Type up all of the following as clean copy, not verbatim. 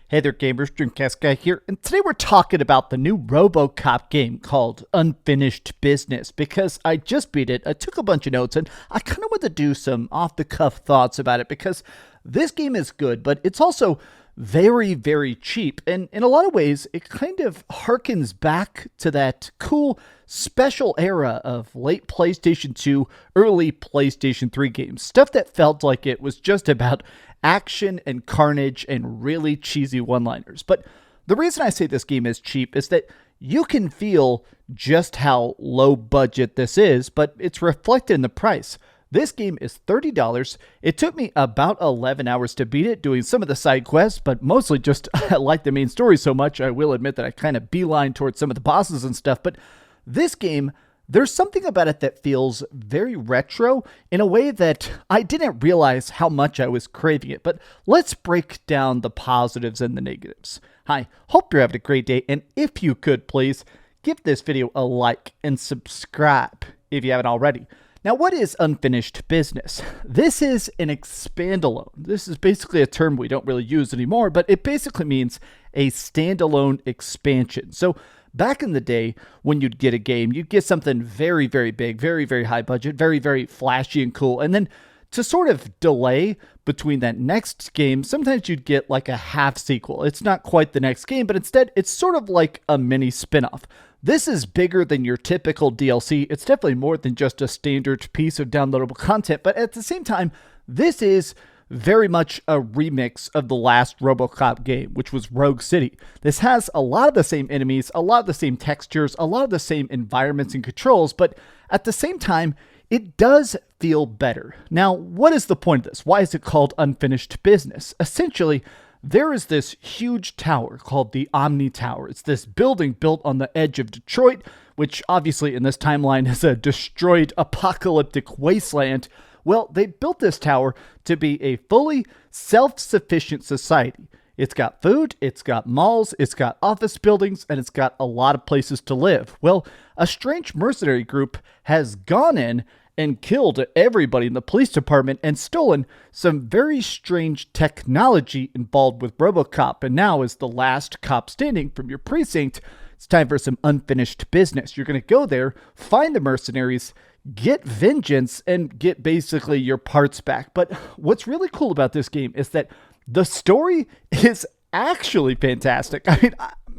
Hey there gamers, DreamcastGuy here, and today we're talking about the new RoboCop game called Unfinished Business, because I just beat it, I took a bunch of notes, and I kind of want to do some off-the-cuff thoughts about it, because this game is good, but it's also very, very cheap, and in a lot of ways, it kind of harkens back to that cool special era of late PlayStation 2, early PlayStation 3 games, stuff that felt like it was just about action and carnage and really cheesy one-liners. But the reason I say this game is cheap is that you can feel just how low budget this is, but it's reflected in the price. This game is $30. It took me about 11 hours to beat it, doing some of the side quests, but mostly just I like the main story so much, I will admit that I kind of beeline towards some of the bosses and stuff. But this game, there's something about it that feels very retro in a way that I didn't realize how much I was craving it. But let's break down the positives and the negatives. Hi, hope you're having a great day, and if you could please give this video a like and subscribe if you haven't already. Now, what is unfinished business? This is an expandalone. This is basically a term we don't really use anymore, but it basically means a standalone expansion. So back in the day, when you'd get a game, you'd get something very, very big, very, very high budget, very, very flashy and cool. And then to sort of delay between that next game, sometimes you'd get like a half sequel. It's not quite the next game, but instead it's sort of like a mini spinoff. This is bigger than your typical DLC. It's definitely more than just a standard piece of downloadable content, but at the same time, this is very much a remix of the last RoboCop game, which was Rogue City. This has a lot of the same enemies, a lot of the same textures, a lot of the same environments and controls, but at the same time, it does feel better. Now, what is the point of this? Why is it called Unfinished Business? Essentially, there is this huge tower called the OmniTower. It's this building built on the edge of Detroit, which obviously in this timeline is a destroyed apocalyptic wasteland. Well, they built this tower to be a fully self-sufficient society. It's got food, it's got malls, it's got office buildings, and it's got a lot of places to live. Well, a strange mercenary group has gone in and killed everybody in the police department and stolen some very strange technology involved with RoboCop. And now, as the last cop standing from your precinct, it's time for some unfinished business. You're going to go there, find the mercenaries, get vengeance, and get basically your parts back. But what's really cool about this game is that the story is actually fantastic. I mean,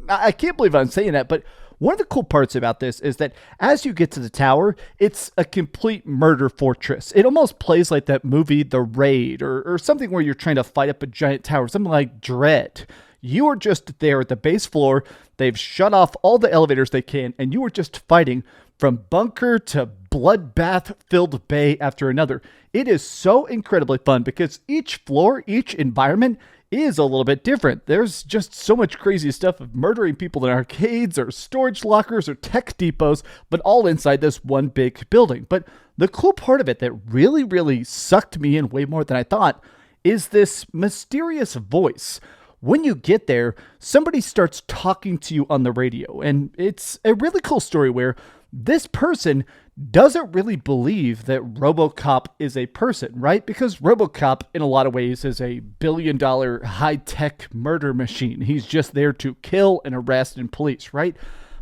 I can't believe I'm saying that, but one of the cool parts about this is that as you get to the tower, it's a complete murder fortress. It almost plays like that movie, The Raid, or something where you're trying to fight up a giant tower, something like Dread. You are just there at the base floor. They've shut off all the elevators they can, and you are just fighting from bunker to bloodbath-filled bay after another. It is so incredibly fun because each floor, each environment is a little bit different. There's just so much crazy stuff of murdering people in arcades or storage lockers or tech depots, but all inside this one big building. But the cool part of it that really, really sucked me in way more than I thought is this mysterious voice. When you get there, somebody starts talking to you on the radio, and it's a really cool story where this person doesn't really believe that RoboCop is a person, right? Because RoboCop, in a lot of ways, is a billion-dollar high-tech murder machine. He's just there to kill and arrest and police, right?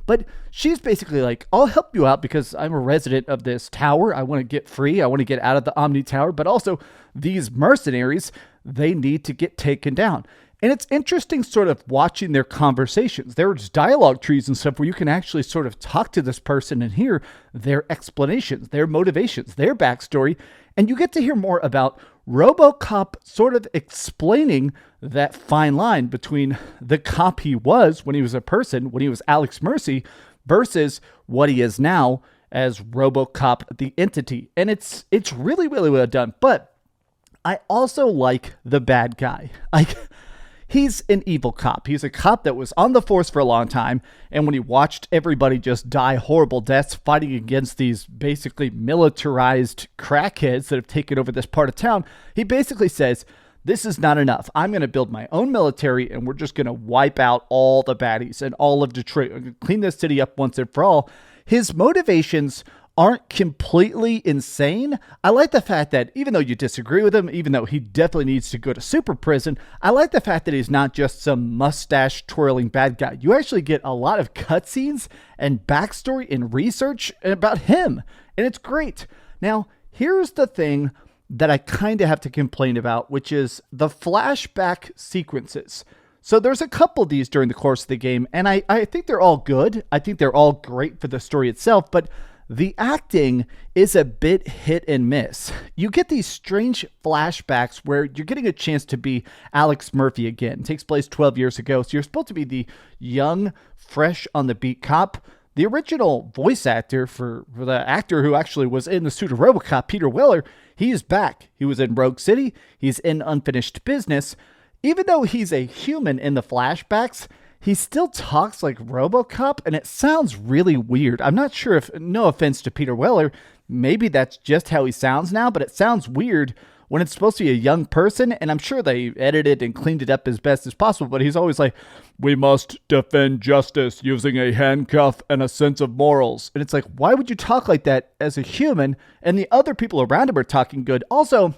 But she's basically like, I'll help you out because I'm a resident of this tower. I want to get free. I want to get out of the OmniTower. But also, these mercenaries, they need to get taken down. And it's interesting sort of watching their conversations. There's dialogue trees and stuff where you can actually sort of talk to this person and hear their explanations, their motivations, their backstory. And you get to hear more about RoboCop sort of explaining that fine line between the cop he was when he was a person, when he was Alex Mercy, versus what he is now as RoboCop, the entity. And it's really, really well done. But I also like the bad guy. He's an evil cop. He's a cop that was on the force for a long time, and when he watched everybody just die horrible deaths fighting against these basically militarized crackheads that have taken over this part of town, he basically says, this is not enough. I'm going to build my own military, and we're just going to wipe out all the baddies and all of Detroit. I'm going to clean this city up once and for all. His motivations aren't completely insane. I like the fact that even though you disagree with him, even though he definitely needs to go to super prison, I like the fact that he's not just some mustache twirling bad guy. You actually get a lot of cutscenes and backstory and research about him, and it's great. Now, here's the thing that I kind of have to complain about, which is the flashback sequences. So there's a couple of these during the course of the game, and I think they're all good. I think they're all great for the story itself, but the acting is a bit hit and miss. You get these strange flashbacks where you're getting a chance to be Alex Murphy again. It takes place 12 years ago, so you're supposed to be the young, fresh on the beat cop. The original voice actor for the actor who actually was in the suit of RoboCop, Peter Weller, he's back. He was in Rogue City. He's in Unfinished Business. Even though he's a human in the flashbacks, he still talks like RoboCop, and it sounds really weird. I'm not sure if, no offense to Peter Weller, maybe that's just how he sounds now, but it sounds weird when it's supposed to be a young person, and I'm sure they edited and cleaned it up as best as possible, but he's always like, we must defend justice using a handcuff and a sense of morals. And it's like, why would you talk like that as a human, and the other people around him are talking good? Also,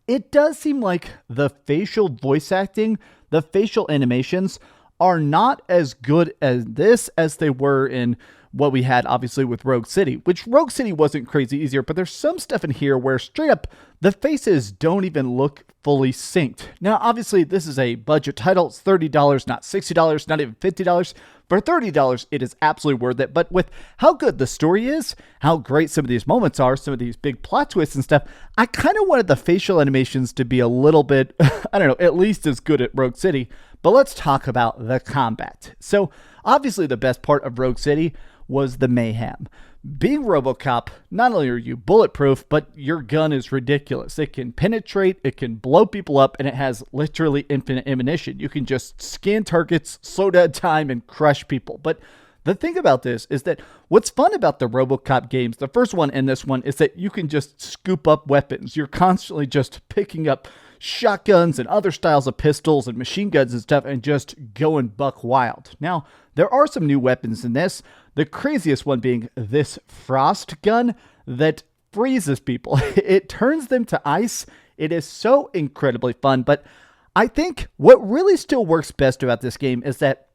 it does seem like the facial voice acting, the facial animations are not as good as this as they were in what we had obviously with Rogue City, which Rogue City wasn't crazy easier, but there's some stuff in here where straight up the faces don't even look fully synced. Now, obviously this is a budget title. It's $30, not $60, not even $50. For $30, it is absolutely worth it. But with how good the story is, how great some of these moments are, some of these big plot twists and stuff, I kind of wanted the facial animations to be a little bit, I don't know, at least as good at Rogue City. But let's talk about the combat. So obviously the best part of Rogue City was the mayhem. Being RoboCop, not only are you bulletproof, but your gun is ridiculous. It can penetrate, it can blow people up, and it has literally infinite ammunition. You can just scan targets, slow down time, and crush people. But the thing about this is that what's fun about the RoboCop games, the first one and this one, is that you can just scoop up weapons. You're constantly just picking up shotguns and other styles of pistols and machine guns and stuff and just going buck wild. Now, there are some new weapons in this. The craziest one being this frost gun that freezes people. It turns them to ice. It is so incredibly fun. But I think what really still works best about this game is that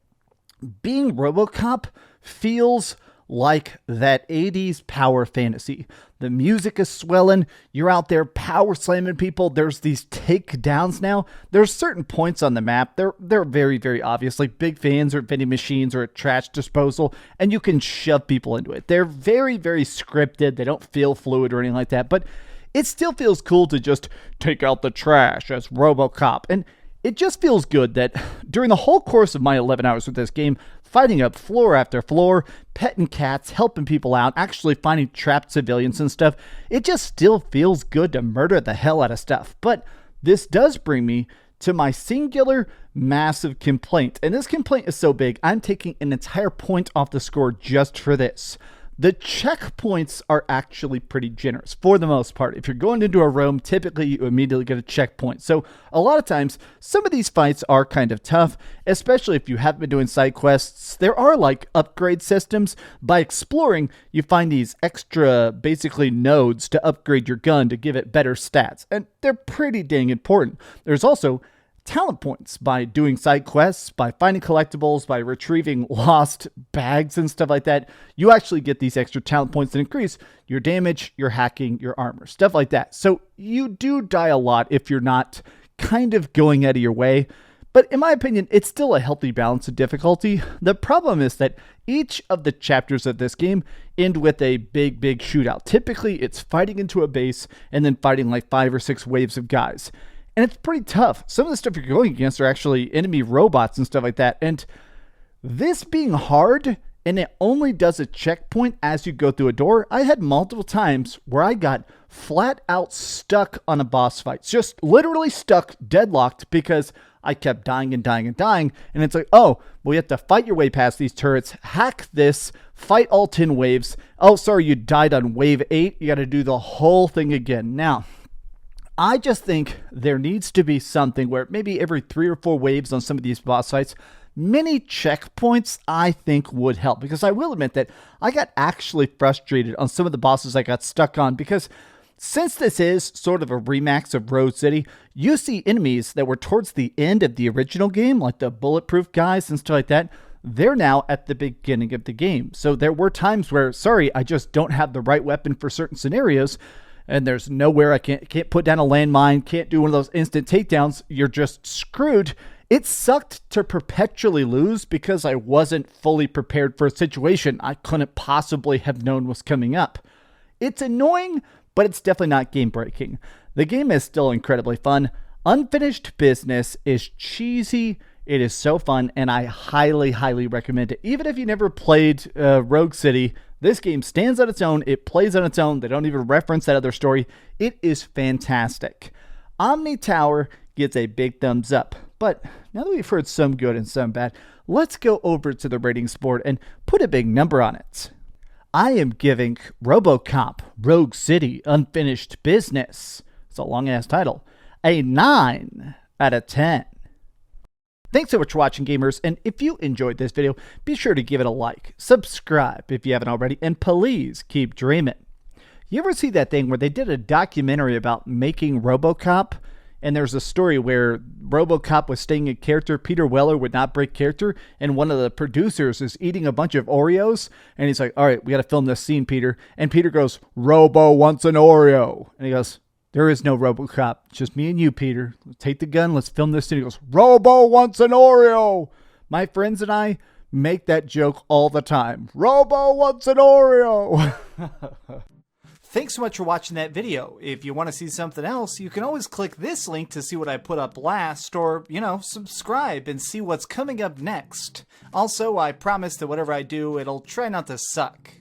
being RoboCop feels like that 80s power fantasy. The music is swelling. You're out there power slamming people. There's these takedowns now. There's certain points on the map. They're very, very obvious, like big fans or vending machines or a trash disposal, and you can shove people into it. They're very, very scripted. They don't feel fluid or anything like that, but it still feels cool to just take out the trash as RoboCop. And it just feels good that during the whole course of my 11 hours with this game, fighting up floor after floor, petting cats, helping people out, actually finding trapped civilians and stuff, it just still feels good to murder the hell out of stuff. But this does bring me to my singular massive complaint. And this complaint is so big, I'm taking an entire point off the score just for this. The checkpoints are actually pretty generous for the most part. If you're going into a room, typically you immediately get a checkpoint. So a lot of times, some of these fights are kind of tough, especially if you haven't been doing side quests. There are like upgrade systems. By exploring, you find these extra basically nodes to upgrade your gun to give it better stats. And they're pretty dang important. There's also talent points by doing side quests, by finding collectibles, by retrieving lost bags and stuff like that. You actually get these extra talent points that increase your damage, your hacking, your armor, stuff like that. So you do die a lot if you're not kind of going out of your way. But in my opinion, it's still a healthy balance of difficulty. The problem is that each of the chapters of this game end with a big shootout. Typically, it's fighting into a base and then fighting like 5 or 6 waves of guys. And it's pretty tough. Some of the stuff you're going against are actually enemy robots and stuff like that. And this being hard, and it only does a checkpoint as you go through a door, I had multiple times where I got flat out stuck on a boss fight. Just literally stuck, deadlocked, because I kept dying and dying and dying. And it's like, oh, well, you have to fight your way past these turrets, hack this, fight all 10 waves. Oh, sorry, you died on wave 8. You got to do the whole thing again. Now, I just think there needs to be something where maybe every 3 or 4 waves on some of these boss fights, mini checkpoints I think would help. Because I will admit that I got actually frustrated on some of the bosses I got stuck on, because since this is sort of a remax of Rogue City, you see enemies that were towards the end of the original game, like the bulletproof guys and stuff like that. They're now at the beginning of the game. So there were times where, sorry, I just don't have the right weapon for certain scenarios, and there's nowhere I can't put down a landmine, can't do one of those instant takedowns. You're just screwed. It sucked to perpetually lose because I wasn't fully prepared for a situation I couldn't possibly have known was coming up. It's annoying, but it's definitely not game-breaking. The game is still incredibly fun. Unfinished Business is cheesy. It is so fun, and I highly, highly recommend it. Even if you never played Rogue City, this game stands on its own. It plays on its own. They don't even reference that other story. It is fantastic. OmniTower gets a big thumbs up. But now that we've heard some good and some bad, let's go over to the ratings board and put a big number on it. I am giving RoboCop Rogue City Unfinished Business, it's a long-ass title, a 9 out of 10. Thanks so much for watching, gamers, and if you enjoyed this video, be sure to give it a like, subscribe if you haven't already, and please keep dreaming. You ever see that thing where they did a documentary about making RoboCop, and there's a story where RoboCop was staying in character, Peter Weller would not break character, and one of the producers is eating a bunch of Oreos, and he's like, all right, we got to film this scene, Peter. And Peter goes, Robo wants an Oreo. And he goes, there is no RoboCop. It's just me and you, Peter. Take the gun. Let's film this scene. He goes, Robo wants an Oreo. My friends and I make that joke all the time. Robo wants an Oreo. Thanks so much for watching that video. If you want to see something else, you can always click this link to see what I put up last, or, subscribe and see what's coming up next. Also, I promise that whatever I do, it'll try not to suck.